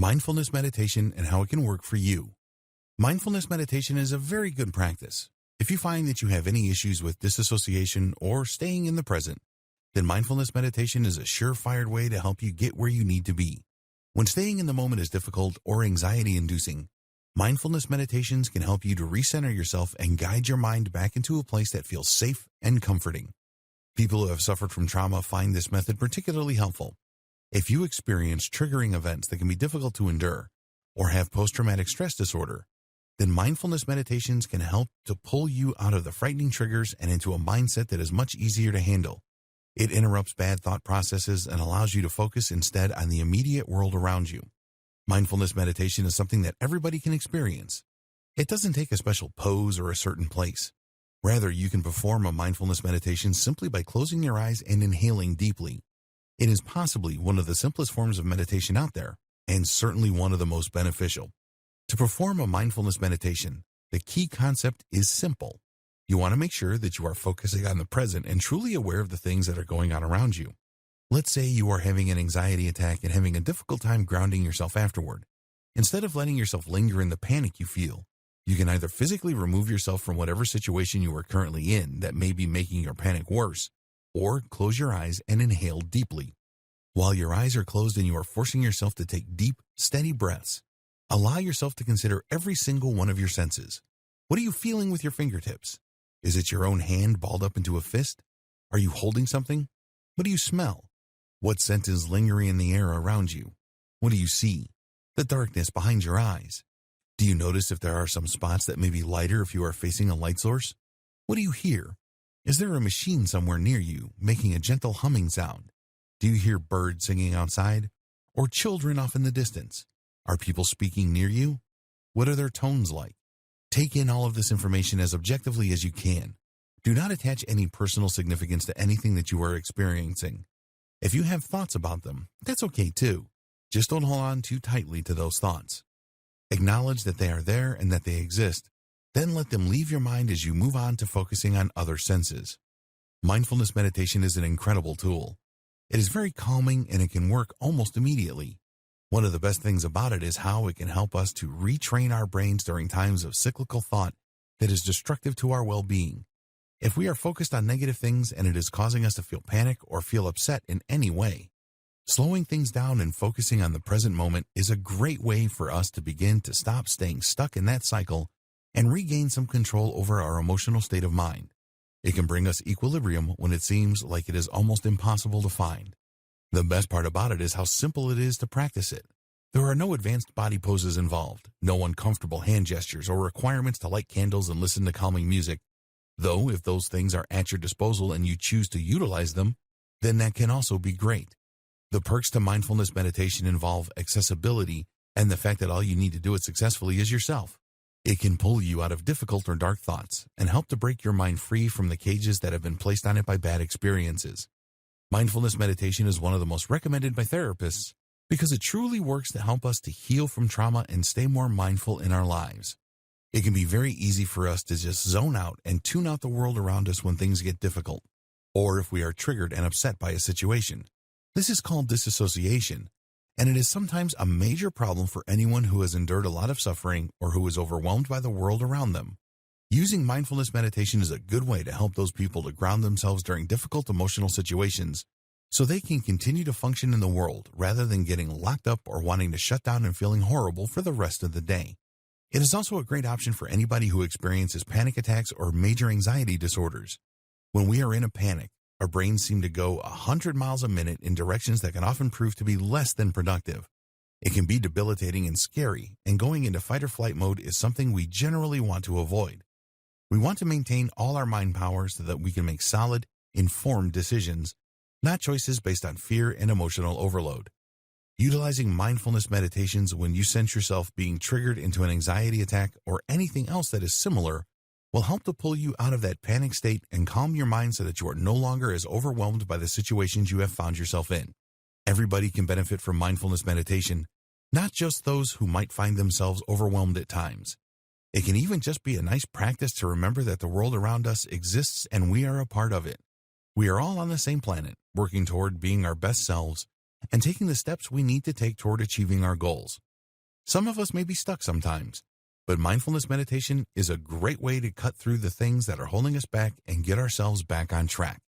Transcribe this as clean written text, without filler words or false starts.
Mindfulness meditation and how it can work for you. Mindfulness meditation is a very good practice. If you find that you have any issues with disassociation or staying in the present, then mindfulness meditation is a surefire way to help you get where you need to be. When staying in the moment is difficult or anxiety-inducing, mindfulness meditations can help you to recenter yourself and guide your mind back into a place that feels safe and comforting. People who have suffered from trauma find this method particularly helpful. If you experience triggering events that can be difficult to endure or have post-traumatic stress disorder, then mindfulness meditations can help to pull you out of the frightening triggers and into a mindset that is much easier to handle. It interrupts bad thought processes and allows you to focus instead on the immediate world around you. Mindfulness meditation is something that everybody can experience. It doesn't take a special pose or a certain place. Rather, you can perform a mindfulness meditation simply by closing your eyes and inhaling deeply. It is possibly one of the simplest forms of meditation out there, and certainly one of the most beneficial. To perform a mindfulness meditation, the key concept is simple. You want to make sure that you are focusing on the present and truly aware of the things that are going on around you. Let's say you are having an anxiety attack and having a difficult time grounding yourself afterward. Instead of letting yourself linger in the panic you feel, you can either physically remove yourself from whatever situation you are currently in that may be making your panic worse, or close your eyes and inhale deeply. While your eyes are closed and you are forcing yourself to take deep, steady breaths, allow yourself to consider every single one of your senses. What are you feeling with your fingertips? Is it your own hand balled up into a fist? Are you holding something? What do you smell? What scent is lingering in the air around you? What do you see? The darkness behind your eyes. Do you notice if there are some spots that may be lighter if you are facing a light source? What do you hear? Is there a machine somewhere near you making a gentle humming sound? Do you hear birds singing outside? Or children off in the distance? Are people speaking near you? What are their tones like? Take in all of this information as objectively as you can. Do not attach any personal significance to anything that you are experiencing. If you have thoughts about them, that's okay too. Just don't hold on too tightly to those thoughts. Acknowledge that they are there and that they exist. Then let them leave your mind as you move on to focusing on other senses. Mindfulness meditation is an incredible tool. It is very calming and it can work almost immediately. One of the best things about it is how it can help us to retrain our brains during times of cyclical thought that is destructive to our well-being. If we are focused on negative things and it is causing us to feel panic or feel upset in any way, slowing things down and focusing on the present moment is a great way for us to begin to stop staying stuck in that cycle and regain some control over our emotional state of mind. It can bring us equilibrium when it seems like it is almost impossible to find. The best part about it is how simple it is to practice it. There are no advanced body poses involved, no uncomfortable hand gestures or requirements to light candles and listen to calming music. Though if those things are at your disposal and you choose to utilize them, then that can also be great. The perks to mindfulness meditation involve accessibility and the fact that all you need to do it successfully is yourself. It can pull you out of difficult or dark thoughts and help to break your mind free from the cages that have been placed on it by bad experiences. Mindfulness meditation is one of the most recommended by therapists because it truly works to help us to heal from trauma and stay more mindful in our lives. It can be very easy for us to just zone out and tune out the world around us when things get difficult, or if we are triggered and upset by a situation. This is called disassociation, and it is sometimes a major problem for anyone who has endured a lot of suffering or who is overwhelmed by the world around them. Using mindfulness meditation is a good way to help those people to ground themselves during difficult emotional situations so they can continue to function in the world rather than getting locked up or wanting to shut down and feeling horrible for the rest of the day. It is also a great option for anybody who experiences panic attacks or major anxiety disorders. When we are in a panic, our brains seem to go 100 miles a minute in directions that can often prove to be less than productive. It can be debilitating and scary, and going into fight or flight mode is something we generally want to avoid. We want to maintain all our mind power so that we can make solid, informed decisions, not choices based on fear and emotional overload. Utilizing mindfulness meditations when you sense yourself being triggered into an anxiety attack or anything else that is similar will help to pull you out of that panic state and calm your mind so that you are no longer as overwhelmed by the situations you have found yourself in. Everybody can benefit from mindfulness meditation, not just those who might find themselves overwhelmed at times. It can even just be a nice practice to remember that the world around us exists and we are a part of it. We are all on the same planet, working toward being our best selves and taking the steps we need to take toward achieving our goals. Some of us may be stuck sometimes, but mindfulness meditation is a great way to cut through the things that are holding us back and get ourselves back on track.